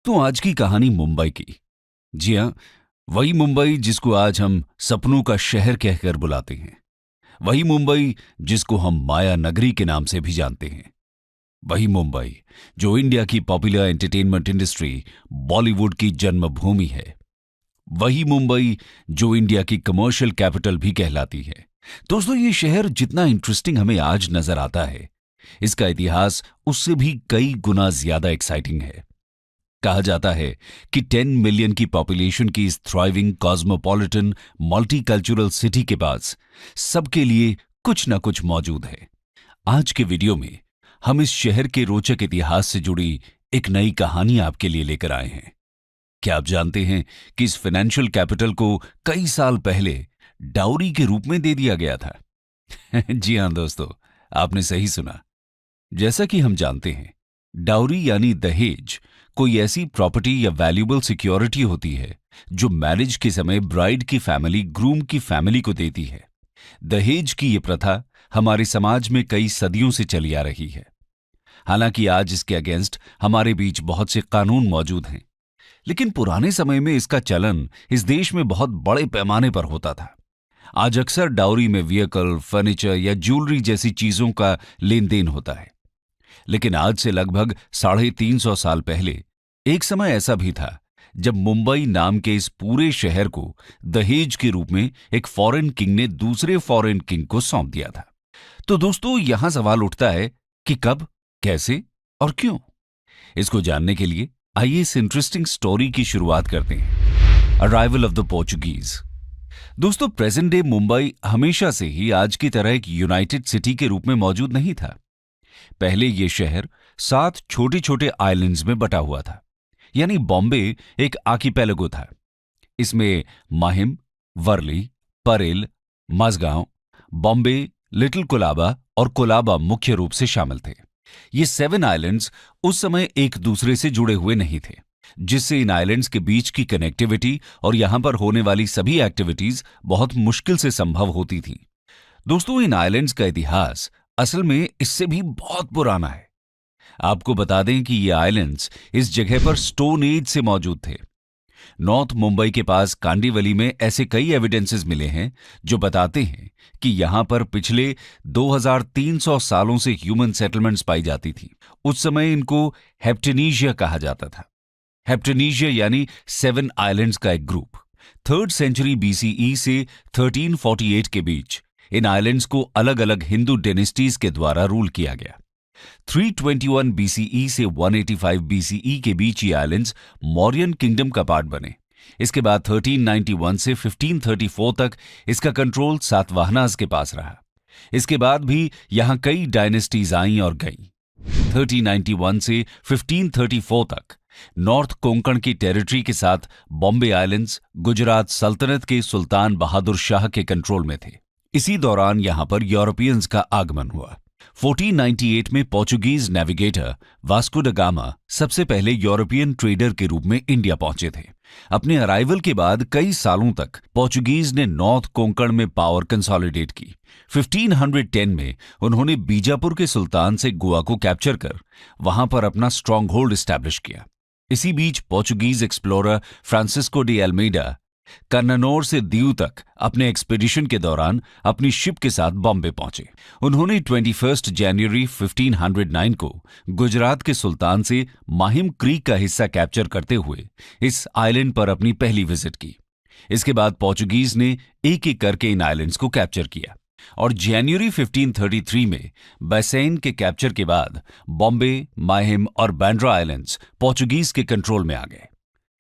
तो आज की कहानी मुंबई की। जी हाँ, वही मुंबई जिसको आज हम सपनों का शहर कहकर बुलाते हैं। वही मुंबई जिसको हम माया नगरी के नाम से भी जानते हैं। वही मुंबई जो इंडिया की पॉपुलर एंटरटेनमेंट इंडस्ट्री बॉलीवुड की जन्मभूमि है। वही मुंबई जो इंडिया की कमर्शियल कैपिटल भी कहलाती है। दोस्तों, ये शहर जितना इंटरेस्टिंग हमें आज नजर आता है, इसका इतिहास उससे भी कई गुना ज्यादा एक्साइटिंग है। कहा जाता है कि 10 मिलियन की पॉपुलेशन की इस थ्राइविंग कॉस्मोपॉलिटन मल्टीकल्चरल सिटी के पास सबके लिए कुछ न कुछ मौजूद है। आज के वीडियो में हम इस शहर के रोचक इतिहास से जुड़ी एक नई कहानी आपके लिए लेकर आए हैं। क्या आप जानते हैं कि इस फाइनेंशियल कैपिटल को कई साल पहले डाउरी के रूप में दे दिया गया था? जी हां दोस्तों, आपने सही सुना। जैसा कि हम जानते हैं, डाउरी यानी दहेज कोई ऐसी प्रॉपर्टी या वैल्यूएबल सिक्योरिटी होती है जो मैरिज के समय ब्राइड की फैमिली ग्रूम की फैमिली को देती है। दहेज की ये प्रथा हमारे समाज में कई सदियों से चली आ रही है। हालांकि आज इसके अगेंस्ट हमारे बीच बहुत से कानून मौजूद हैं, लेकिन पुराने समय में इसका चलन इस देश में बहुत बड़े पैमाने पर होता था। आज अक्सर डाउरी में व्हीकल, फर्नीचर या ज्वेलरी जैसी चीजों का लेन देन होता है। लेकिन आज से लगभग 350 साल पहले एक समय ऐसा भी था जब मुंबई नाम के इस पूरे शहर को दहेज के रूप में एक फॉरेन किंग ने दूसरे फॉरेन किंग को सौंप दिया था। तो दोस्तों, यहां सवाल उठता है कि कब, कैसे और क्यों। इसको जानने के लिए आइए इस इंटरेस्टिंग स्टोरी की शुरुआत करते हैं। Arrival of the Portuguese. दोस्तों, प्रेजेंट डे मुंबई हमेशा से ही आज की तरह एक यूनाइटेड सिटी के रूप में मौजूद नहीं था। पहले यह शहर 7 छोटे छोटे आइलैंड्स में बटा हुआ था, यानी बॉम्बे एक आर्किपेलागो था। इसमें माहिम, वर्ली, परेल, मजगांव, बॉम्बे, लिटिल कोलाबा और कोलाबा मुख्य रूप से शामिल थे। ये 7 आइलैंड्स उस समय एक दूसरे से जुड़े हुए नहीं थे, जिससे इन आइलैंड्स के बीच की कनेक्टिविटी और यहां पर होने वाली सभी एक्टिविटीज बहुत मुश्किल से संभव होती थी। दोस्तों, इन आइलैंड्स का इतिहास असल में इससे भी बहुत पुराना है। आपको बता दें कि ये आइलैंड्स इस जगह पर स्टोन एज से मौजूद थे। नॉर्थ मुंबई के पास कांडीवली में ऐसे कई एविडेंसेस मिले हैं जो बताते हैं कि यहां पर पिछले 2300 सालों से ह्यूमन सेटलमेंट्स पाई जाती थी। उस समय इनको हेप्टेनीशिया कहा जाता था। हेप्टेनीशिया यानी 7 आइलैंड्स का एक ग्रुप। 3rd सेंचुरी बीसीई से 1348 के बीच इन आइलैंड्स को अलग अलग हिंदू डेनेस्टीज के द्वारा रूल किया गया। 321 बीसीई से 185 बीसीई के बीच ये आइलैंड्स मौर्यन किंगडम का पार्ट बने। इसके बाद 1391 से 1534 तक इसका कंट्रोल सातवाहनास के पास रहा। इसके बाद भी यहां कई डायनेस्टीज आईं और गईं। 1391 से 1534 तक नॉर्थ कोंकण की टेरिटरी के साथ बॉम्बे आइलैंड्स गुजरात सल्तनत के सुल्तान बहादुर शाह के कंट्रोल में थे। इसी दौरान यहां पर यूरोपियंस का आगमन हुआ। 1498 में Portuguese navigator Vasco da Gama सबसे पहले यूरोपियन ट्रेडर के रूप में इंडिया पहुंचे थे। अपने अराइवल के बाद कई सालों तक पोर्चुगीज ने नॉर्थ कोंकण में पावर कंसोलिडेट की। 1510 में उन्होंने बीजापुर के सुल्तान से गोवा को कैप्चर कर वहां पर अपना स्ट्रॉन्ग होल्ड एस्टैब्लिश किया। इसी बीच Portuguese explorer Francisco de Almeida Cannanore से दीव तक अपने एक्सपीडिशन के दौरान अपनी शिप के साथ बॉम्बे पहुंचे। उन्होंने 21 जनवरी 1509 को गुजरात के सुल्तान से माहिम क्रीक का हिस्सा कैप्चर करते हुए इस आइलैंड पर अपनी पहली विजिट की। इसके बाद पोर्चुगीज ने एक एक करके इन आइलैंड्स को कैप्चर किया और जनवरी 1533 में बैसेन के कैप्चर के बाद बॉम्बे, माहिम और बांद्रा आइलैंड्स पोर्चुगीज के कंट्रोल में आ गए।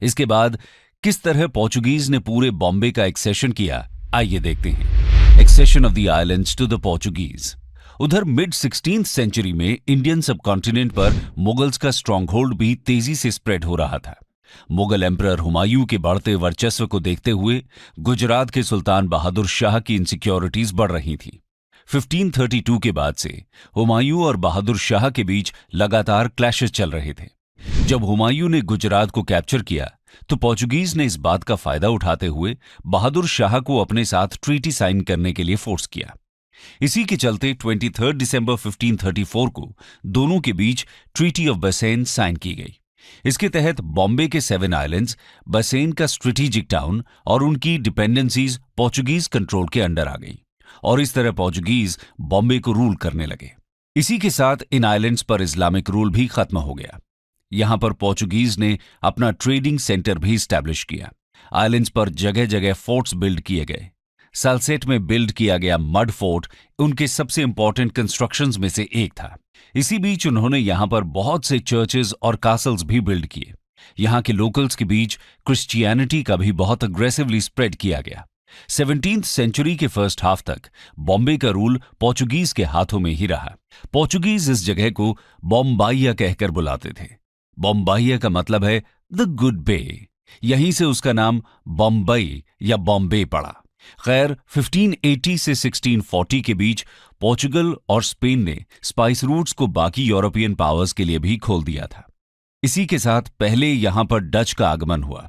इसके बाद किस तरह पोर्चुगीज ने पूरे बॉम्बे का एक्सेशन किया, आइए देखते हैं। Accession of the islands to the Portuguese. उधर मिड 16th सेंचुरी में इंडियन सबकॉन्टिनेंट पर मुगल्स का स्ट्रॉन्ग होल्ड भी तेजी से स्प्रेड हो रहा था। मुगल एम्परर हुमायूं के बढ़ते वर्चस्व को देखते हुए गुजरात के सुल्तान बहादुर शाह की इनसिक्योरिटीज बढ़ रही थी। 1532 के बाद से हुमायूं और बहादुर शाह के बीच लगातार क्लैशेस चल रहे थे। जब हुमायूं ने गुजरात को कैप्चर किया तो पोर्चुगीज ने इस बात का फायदा उठाते हुए बहादुर शाह को अपने साथ ट्रीटी साइन करने के लिए फोर्स किया। इसी के चलते 23 दिसंबर 1534 को दोनों के बीच ट्रीटी ऑफ बसेन साइन की गई। इसके तहत बॉम्बे के 7 आइलैंड्स बसेन का स्ट्रेटेजिक टाउन और उनकी डिपेंडेंसीज पोर्चुगीज कंट्रोल के अंडर आ गई और इस तरह पोर्चुगीज बॉम्बे को रूल करने लगे। इसी के साथ इन आइलैंड्स पर इस्लामिक रूल भी खत्म हो गया। यहां पर पोर्चुगीज ने अपना ट्रेडिंग सेंटर भी स्टैब्लिश किया। आइलैंड्स पर जगह जगह फोर्ट्स बिल्ड किए गए। सालसेट में बिल्ड किया गया मड फोर्ट उनके सबसे इंपॉर्टेंट कंस्ट्रक्शंस में से एक था। इसी बीच उन्होंने यहां पर बहुत से चर्चेज और कासल्स भी बिल्ड किए। यहां के लोकल्स के बीच क्रिश्चियनिटी का भी बहुत अग्रेसिवली स्प्रेड किया गया। 17th सेंचुरी के फर्स्ट हाफ तक बॉम्बे का रूल पोर्चुगीज के हाथों में ही रहा। पोर्चुगीज इस जगह को बॉम्बाइया कहकर बुलाते थे। बॉम्बाइया का मतलब है द गुड बे। यहीं से उसका नाम बॉम्बई या बॉम्बे पड़ा। खैर 1580 से 1640 के बीच पोर्चुगल और स्पेन ने स्पाइस रूट्स को बाकी यूरोपियन पावर्स के लिए भी खोल दिया था। इसी के साथ पहले यहां पर डच का आगमन हुआ।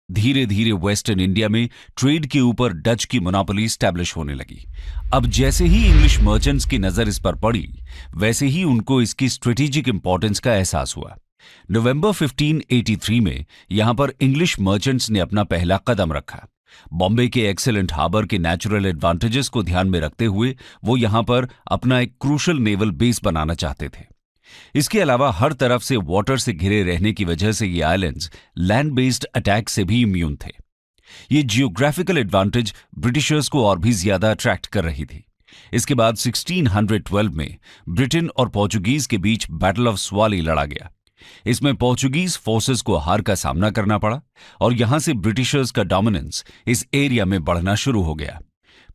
धीरे धीरे वेस्टर्न इंडिया में ट्रेड के ऊपर डच की मोनोपोली स्टैब्लिश होने लगी। अब जैसे ही इंग्लिश मर्चेंट्स की नजर इस पर पड़ी, वैसे ही उनको इसकी स्ट्रेटेजिक इंपॉर्टेंस का एहसास हुआ। नवंबर 1583 में यहां पर इंग्लिश मर्चेंट्स ने अपना पहला कदम रखा। बॉम्बे के एक्सेलेंट हार्बर के नेचुरल एडवांटेजेस को ध्यान में रखते हुए वो यहां पर अपना एक क्रूशल नेवल बेस बनाना चाहते थे। इसके अलावा हर तरफ से वाटर से घिरे रहने की वजह से ये आइलैंड्स लैंड बेस्ड अटैक से भी इम्यून थे। ये जियोग्राफिकल एडवांटेज ब्रिटिशर्स को और भी ज्यादा अट्रैक्ट कर रही थी। इसके बाद 1612 में ब्रिटेन और पोर्चुगीज के बीच बैटल ऑफ स्वाली लड़ा गया। इसमें पोर्चुगीज फोर्सेस को हार का सामना करना पड़ा और यहां से ब्रिटिशर्स का डोमिनेंस इस एरिया में बढ़ना शुरू हो गया।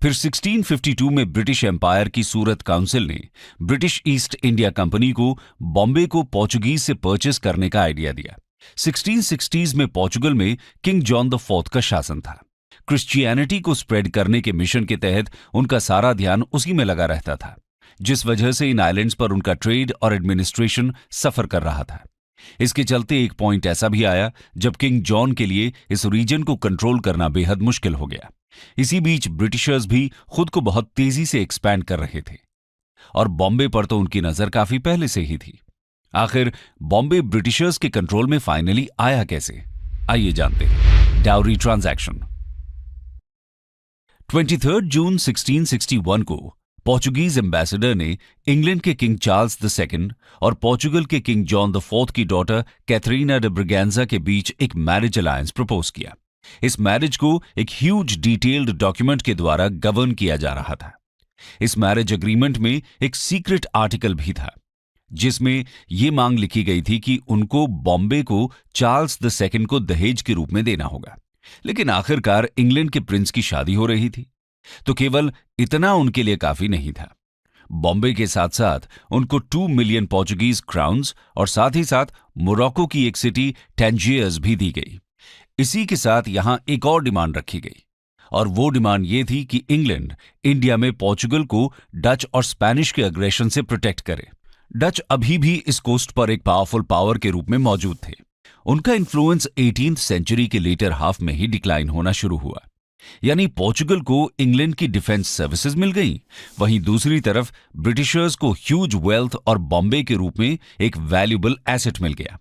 फिर 1652 में ब्रिटिश एम्पायर की सूरत काउंसिल ने ब्रिटिश ईस्ट इंडिया कंपनी को बॉम्बे को पोर्चुगीज से परचेस करने का आइडिया दिया। 1660s में पोर्चुगल में किंग जॉन द फोर्थ का शासन था। क्रिश्चियनिटी को स्प्रेड करने के मिशन के तहत उनका सारा ध्यान उसी में लगा रहता था, जिस वजह से इन आइलैंड्स पर उनका ट्रेड और एडमिनिस्ट्रेशन सफर कर रहा था। इसके चलते एक पॉइंट ऐसा भी आया जब किंग जॉन के लिए इस रीजन को कंट्रोल करना बेहद मुश्किल हो गया। इसी बीच ब्रिटिशर्स भी खुद को बहुत तेजी से एक्सपैंड कर रहे थे और बॉम्बे पर तो उनकी नजर काफी पहले से ही थी। आखिर बॉम्बे ब्रिटिशर्स के कंट्रोल में फाइनली आया कैसे, आइए जानते हैं। Dowry transaction. 23 जून 1661 को पोर्चुगीज एम्बेसडर ने इंग्लैंड के किंग चार्ल्स II और पोर्चुगल के किंग जॉन द फोर्थ की डॉटर कैथरीना डे ब्रिगेंजा के बीच एक मैरिज अलायंस प्रपोज किया। इस मैरिज को एक ह्यूज डिटेल्ड डॉक्यूमेंट के द्वारा गवर्न किया जा रहा था। इस मैरिज एग्रीमेंट में एक सीक्रेट आर्टिकल भी था, जिसमें यह मांग लिखी गई थी कि उनको बॉम्बे को चार्ल्स II को दहेज के रूप में देना होगा। लेकिन आखिरकार इंग्लैंड के प्रिंस की शादी हो रही थी, तो केवल इतना उनके लिए काफी नहीं था। बॉम्बे के साथ साथ उनको 2 मिलियन पोर्चुगीज क्राउन्स और साथ ही साथ मोरक्को की एक सिटी टैंजियर्स भी दी गई। इसी के साथ यहां एक और डिमांड रखी गई और वो डिमांड ये थी कि इंग्लैंड इंडिया में पोर्चुगल को डच और स्पेनिश के अग्रेशन से प्रोटेक्ट करे। डच अभी भी इस कोस्ट पर एक पावरफुल पावर के रूप में मौजूद थे। उनका इन्फ्लुएंस 18th सेंचुरी के लेटर हाफ में ही डिक्लाइन होना शुरू हुआ। यानी पोर्चुगल को इंग्लैंड की डिफेंस सर्विसेज मिल गई, वहीं दूसरी तरफ ब्रिटिशर्स को ह्यूज वेल्थ और बॉम्बे के रूप में एक वैल्यूएबल एसेट मिल गया।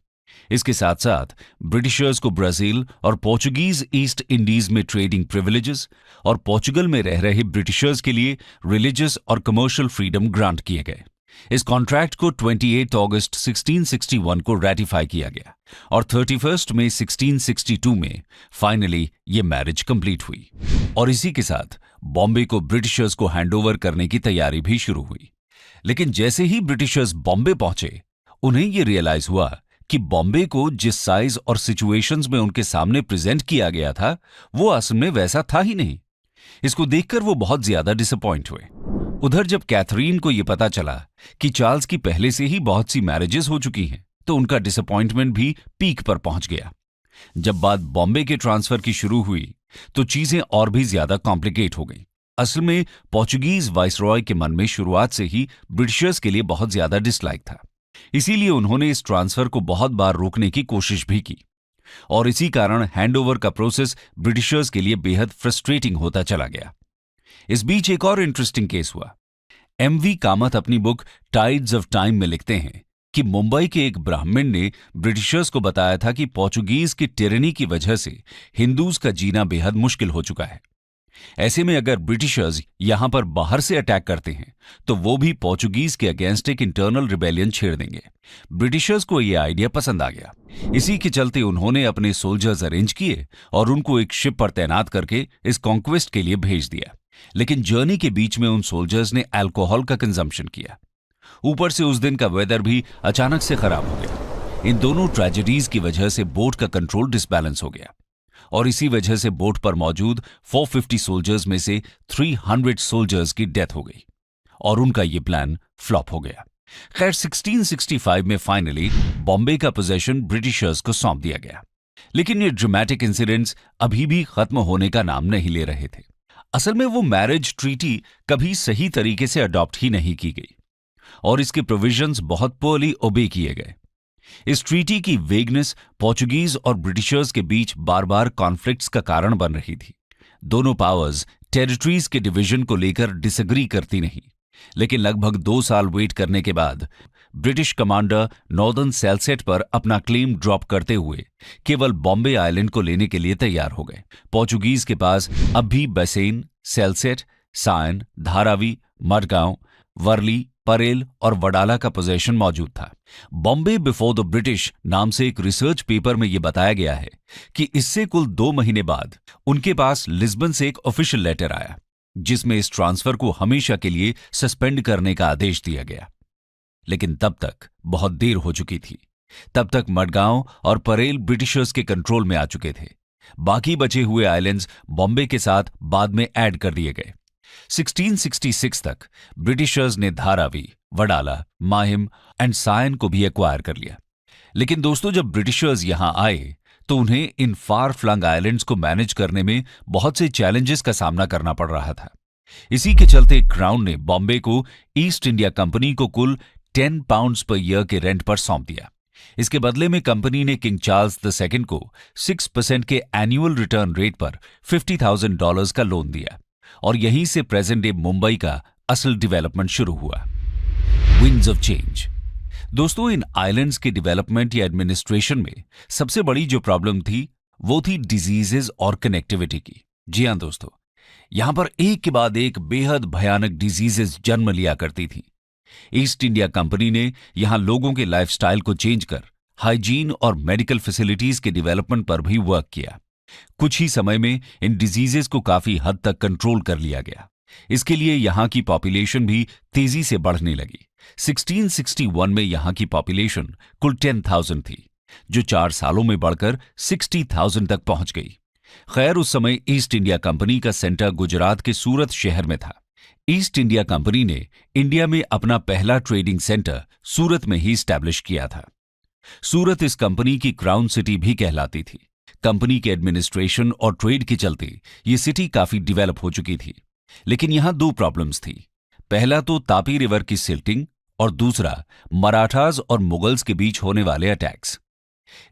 इसके साथ साथ ब्रिटिशर्स को ब्राजील और पोर्चुगीज ईस्ट इंडीज में ट्रेडिंग प्रिविलेजेस और पोर्चुगल में रह रहे ब्रिटिशर्स के लिए रिलीजियस और कमर्शियल फ्रीडम ग्रांट किए गए। इस कॉन्ट्रैक्ट को 28 अगस्त 1661 को रैटिफाई किया गया और 31 मई 1662 में फाइनली ये मैरिज कंप्लीट हुई और इसी के साथ बॉम्बे को ब्रिटिशर्स को हैंडओवर करने की तैयारी भी शुरू हुई। लेकिन जैसे ही ब्रिटिशर्स बॉम्बे पहुंचे, उन्हें ये रियलाइज हुआ कि बॉम्बे को जिस साइज और सिचुएशंस में उनके सामने प्रेजेंट किया गया था, वो असल में वैसा था ही नहीं। इसको देखकर वो बहुत ज्यादा डिसअपॉइंट हुए। उधर जब कैथरीन को यह पता चला कि चार्ल्स की पहले से ही बहुत सी मैरिजेस हो चुकी हैं, तो उनका डिसअपॉइंटमेंट भी पीक पर पहुंच गया। जब बात बॉम्बे के ट्रांसफर की शुरू हुई, तो चीजें और भी ज्यादा कॉम्प्लिकेट हो गई। असल में पोर्चुगीज वाइसरॉय के मन में शुरुआत से ही ब्रिटिशर्स के लिए बहुत ज्यादा डिसलाइक था। इसीलिए उन्होंने इस ट्रांसफर को बहुत बार रोकने की कोशिश भी की और इसी कारण हैंडओवर का प्रोसेस ब्रिटिशर्स के लिए बेहद फ्रस्ट्रेटिंग होता चला गया। इस बीच एक और इंटरेस्टिंग केस हुआ। एमवी कामत अपनी बुक टाइड्स ऑफ टाइम में लिखते हैं कि मुंबई के एक ब्राह्मण ने ब्रिटिशर्स को बताया था कि पोर्चुगीज की टिरनी की वजह से हिंदूज का जीना बेहद मुश्किल हो चुका है। ऐसे में अगर ब्रिटिशर्स यहां पर बाहर से अटैक करते हैं तो वो भी पोर्चुगीज के अगेंस्ट एक इंटरनल रिबेलियन छेड़ देंगे। ब्रिटिशर्स को यह आइडिया पसंद आ गया। इसी के चलते उन्होंने अपने सोल्जर्स अरेंज किए और उनको एक शिप पर तैनात करके इस कॉन्क्वेस्ट के लिए भेज दिया। लेकिन जर्नी के बीच में उन सोल्जर्स ने अल्कोहल का कंजम्पशन किया। ऊपर से उस दिन का वेदर भी अचानक से खराब हो गया। इन दोनों ट्रेजेडीज की वजह से बोट का कंट्रोल डिसबैलेंस हो गया और इसी वजह से बोट पर मौजूद 450 सोल्जर्स में से 300 सोल्जर्स की डेथ हो गई और उनका यह प्लान फ्लॉप हो गया। खैर 1665 में फाइनली बॉम्बे का पोजेशन ब्रिटिशर्स को सौंप दिया गया। लेकिन ये ड्रामेटिक इंसिडेंट्स अभी भी खत्म होने का नाम नहीं ले रहे थे। असल में वो मैरिज ट्रीटी कभी सही तरीके से अडॉप्ट ही नहीं की गई और इसके प्रोविजंस बहुत पोअरली ओबे किए गए। इस ट्रीटी की वेगनेस पोर्चुगीज और ब्रिटिशर्स के बीच बार बार कॉन्फ्लिक्ट्स का कारण बन रही थी। दोनों पावर्स टेरिटरीज के डिवीजन को लेकर डिसएग्री करती नहीं, लेकिन लगभग 2 साल वेट करने के बाद ब्रिटिश कमांडर नॉर्दर्न सेल्सेट पर अपना क्लेम ड्रॉप करते हुए केवल बॉम्बे आइलैंड को लेने के लिए तैयार हो गए। पोर्चुगीज के पास अब भी बसेन, सेल्सेट, सायन, धारावी, मडगांव, वर्ली, परेल और वडाला का पोजेशन मौजूद था। बॉम्बे बिफोर द ब्रिटिश नाम से एक रिसर्च पेपर में यह बताया गया है कि इससे कुल 2 महीने बाद उनके पास लिस्बन से एक ऑफिशियल लेटर आया जिसमें इस ट्रांसफर को हमेशा के लिए सस्पेंड करने का आदेश दिया गया। लेकिन तब तक बहुत देर हो चुकी थी। तब तक मडगांव और परेल ब्रिटिशर्स के कंट्रोल में आ चुके थे। बाकी बचे हुए आइलैंड्स बॉम्बे के साथ बाद में ऐड कर दिए गए। 1666 तक ब्रिटिशर्स ने धारावी, वडाला, माहिम एंड सायन को भी एक्वायर कर लिया। लेकिन दोस्तों, जब ब्रिटिशर्स यहां आए तो उन्हें इन फार फ्लंग आइलैंड्स को मैनेज करने में बहुत से चैलेंजेस का सामना करना पड़ रहा था। इसी के चलते क्राउन ने बॉम्बे को ईस्ट इंडिया कंपनी को कुल 10 पाउंड्स पर ईयर के रेंट पर सौंप दिया। इसके बदले में कंपनी ने किंग चार्ल्स II को 6% के एनुअल रिटर्न रेट पर $50,000 का लोन दिया और यहीं से प्रेजेंट डे मुंबई का असल डेवलपमेंट शुरू हुआ। Winds of change. दोस्तों, इन आइलैंड्स के डेवलपमेंट या एडमिनिस्ट्रेशन में सबसे बड़ी जो प्रॉब्लम थी वो थी डिजीजेज और कनेक्टिविटी की। जी हां दोस्तों, यहां पर एक के बाद एक बेहद भयानक डिजीजेज जन्म लिया करती थी। ईस्ट इंडिया कंपनी ने यहां लोगों के लाइफस्टाइल को चेंज कर हाइजीन और मेडिकल फैसिलिटीज के डेवलपमेंट पर भी वर्क किया। कुछ ही समय में इन डिजीजेस को काफी हद तक कंट्रोल कर लिया गया। इसके लिए यहां की पॉपुलेशन भी तेजी से बढ़ने लगी। 1661 में यहां की पॉपुलेशन कुल 10,000 थी, जो 4 सालों में बढ़कर 60,000 तक पहुंच गई। खैर, उस समय ईस्ट इंडिया कंपनी का सेंटर गुजरात के सूरत शहर में था। ईस्ट इंडिया कंपनी ने इंडिया में अपना पहला ट्रेडिंग सेंटर सूरत में ही स्टैब्लिश किया था। सूरत इस कंपनी की क्राउन सिटी भी कहलाती थी। कंपनी के एडमिनिस्ट्रेशन और ट्रेड के चलते ये सिटी काफी डेवलप हो चुकी थी। लेकिन यहां 2 प्रॉब्लम्स थी। पहला तो तापी रिवर की सिल्टिंग और दूसरा मराठास और मुगल्स के बीच होने वाले अटैक्स।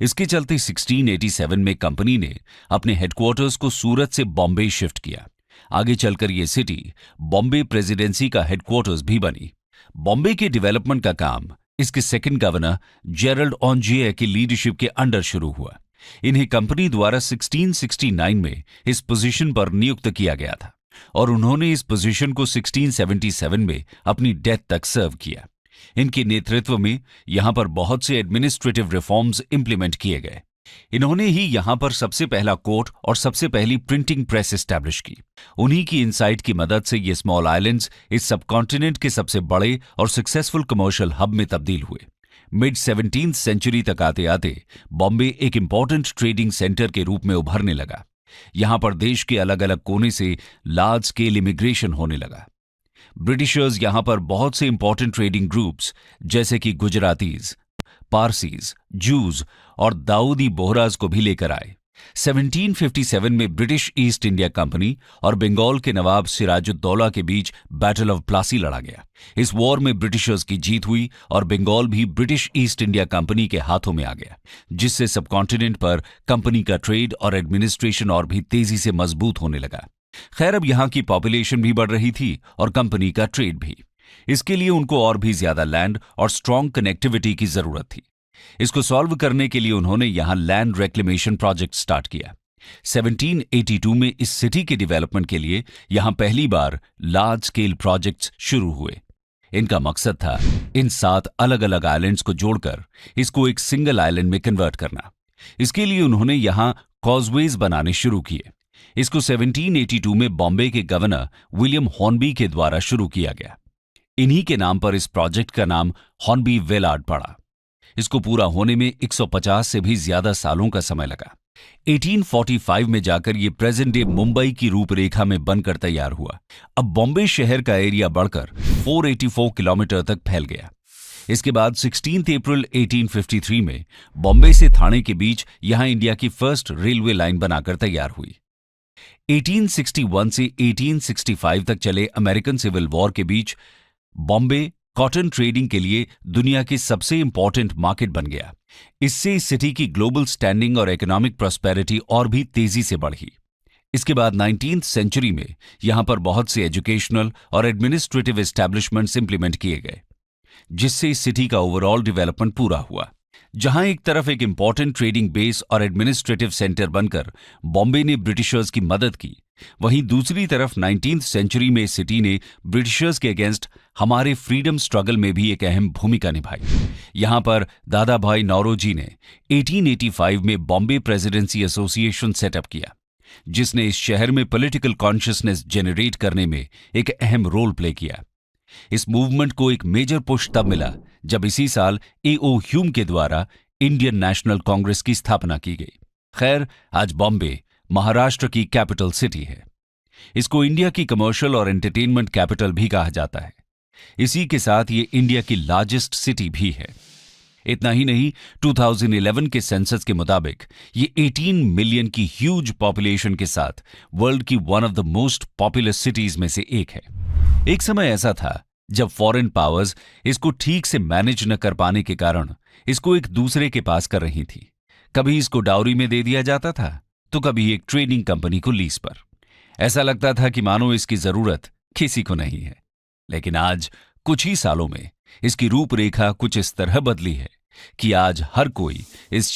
इसके चलते 1687 में कंपनी ने अपने हेडक्वार्टर्स को सूरत से बॉम्बे शिफ्ट किया। आगे चलकर यह सिटी बॉम्बे प्रेसिडेंसी का हेडक्वार्टर्स भी बनी। बॉम्बे के डेवलपमेंट का काम इसके सेकंड गवर्नर जेरल्ड ऑन्जिए की लीडरशिप के अंडर शुरू हुआ। इन्हें कंपनी द्वारा 1669 में इस पोजीशन पर नियुक्त किया गया था और उन्होंने इस पोजीशन को 1677 में अपनी डेथ तक सर्व किया। इनके नेतृत्व में यहां पर बहुत से एडमिनिस्ट्रेटिव रिफॉर्म्स इंप्लीमेंट किए गए। इन्होंने ही यहां पर सबसे पहला कोर्ट और सबसे पहली प्रिंटिंग प्रेस एस्टैब्लिश की। उन्हीं की इनसाइट की मदद से ये स्मॉल आइलैंड्स इस सबकॉन्टिनेंट के सबसे बड़े और सक्सेसफुल कमर्शियल हब में तब्दील हुए। मिड 17th सेंचुरी तक आते आते बॉम्बे एक इंपॉर्टेंट ट्रेडिंग सेंटर के रूप में उभरने लगा। यहां पर देश के अलग अलग कोने से लार्ज स्केल इमिग्रेशन होने लगा। ब्रिटिशर्स यहां पर बहुत से इंपॉर्टेंट ट्रेडिंग ग्रुप्स जैसे कि गुजरातीज, पारसीज, जूज और दाऊदी बोहराज को भी लेकर आए। 1757 में ब्रिटिश ईस्ट इंडिया कंपनी और बंगाल के नवाब सिराजुद्दौला के बीच बैटल ऑफ प्लासी लड़ा गया। इस वॉर में ब्रिटिशर्स की जीत हुई और बंगाल भी ब्रिटिश ईस्ट इंडिया कंपनी के हाथों में आ गया, जिससे सबकॉन्टिनेंट पर कंपनी का ट्रेड और एडमिनिस्ट्रेशन और भी तेजी से मजबूत होने लगा। खैर, अब यहां की पॉपुलेशन भी बढ़ रही थी और कंपनी का ट्रेड भी। इसके लिए उनको और भी ज्यादा लैंड और स्ट्रॉन्ग कनेक्टिविटी की जरूरत थी। इसको सॉल्व करने के लिए उन्होंने यहां लैंड रेक्लेमेशन प्रोजेक्ट स्टार्ट किया। 1782 में इस सिटी के डेवलपमेंट के लिए यहां पहली बार लार्ज स्केल प्रोजेक्ट्स शुरू हुए। इनका मकसद था इन 7 अलग अलग आइलैंड्स को जोड़कर इसको एक सिंगल आइलैंड में कन्वर्ट करना। इसके लिए उन्होंने यहां कॉजवेज बनाने शुरू किए। इसको 1782 में बॉम्बे के गवर्नर विलियम हॉर्नबी के द्वारा शुरू किया गया। इन्हीं के नाम पर इस प्रोजेक्ट का नाम हॉर्नबी वेलार्ड पड़ा। इसको पूरा होने में 150 से भी ज्यादा सालों का समय लगा। 1845 में जाकर ये प्रेजेंट डे मुंबई की रूपरेखा में बनकर तैयार हुआ। अब बॉम्बे शहर का एरिया बढ़कर 484 किलोमीटर तक फैल गया। इसके बाद 16 अप्रैल 1853 में बॉम्बे से थाने के बीच यहां इंडिया की फर्स्ट रेलवे लाइन बनाकर तैयार हुई। 1861 से 1865 तक चले अमेरिकन सिविल वॉर के बीच बॉम्बे कॉटन ट्रेडिंग के लिए दुनिया की सबसे इंपॉर्टेंट मार्केट बन गया। इससे इस सिटी की ग्लोबल स्टैंडिंग और इकोनॉमिक प्रॉस्पेरिटी और भी तेजी से बढ़ी। इसके बाद 19th सेंचुरी में यहां पर बहुत से एजुकेशनल और एडमिनिस्ट्रेटिव एस्टैब्लिशमेंट्स इंप्लीमेंट किए गए, जिससे इस सिटी का ओवरऑल डेवलपमेंट पूरा हुआ। जहां एक तरफ एक इंपॉर्टेंट ट्रेडिंग बेस और एडमिनिस्ट्रेटिव सेंटर बनकर बॉम्बे ने ब्रिटिशर्स की मदद की, वहीं दूसरी तरफ 19th सेंचुरी में इस सिटी ने ब्रिटिशर्स के अगेंस्ट हमारे फ्रीडम स्ट्रगल में भी एक अहम भूमिका निभाई। यहां पर दादा भाई नौरोजी ने 1885 में बॉम्बे प्रेसिडेंसी एसोसिएशन सेटअप किया, जिसने इस शहर में पॉलिटिकल कॉन्शियसनेस जनरेट करने में एक अहम रोल प्ले किया। इस मूवमेंट को एक मेजर पुश तब मिला जब इसी साल A.O. ह्यूम के द्वारा इंडियन नेशनल कांग्रेस की स्थापना की गई। खैर, आज बॉम्बे महाराष्ट्र की कैपिटल सिटी है। इसको इंडिया की कमर्शियल और एंटरटेनमेंट कैपिटल भी कहा जाता है। इसी के साथ ये इंडिया की लार्जेस्ट सिटी भी है। इतना ही नहीं, 2011 के सेंसस के मुताबिक ये 18 मिलियन की ह्यूज पॉपुलेशन के साथ वर्ल्ड की one of the most popular cities में से एक है। एक समय ऐसा था जब फॉरेन पावर्स इसको ठीक से मैनेज न कर पाने के कारण इसको एक दूसरे के पास कर रही थी। कभी इसको डाउरी में दे दिया जाता था, तो कभी एक ट्रेडिंग कंपनी को लीज पर। ऐसा लगता था कि मानो इसकी जरूरत किसी को नहीं है। लेकिन आज कुछ ही सालों में इसकी रूपरेखा कुछ इस तरह बदली है कि आज हर कोई इस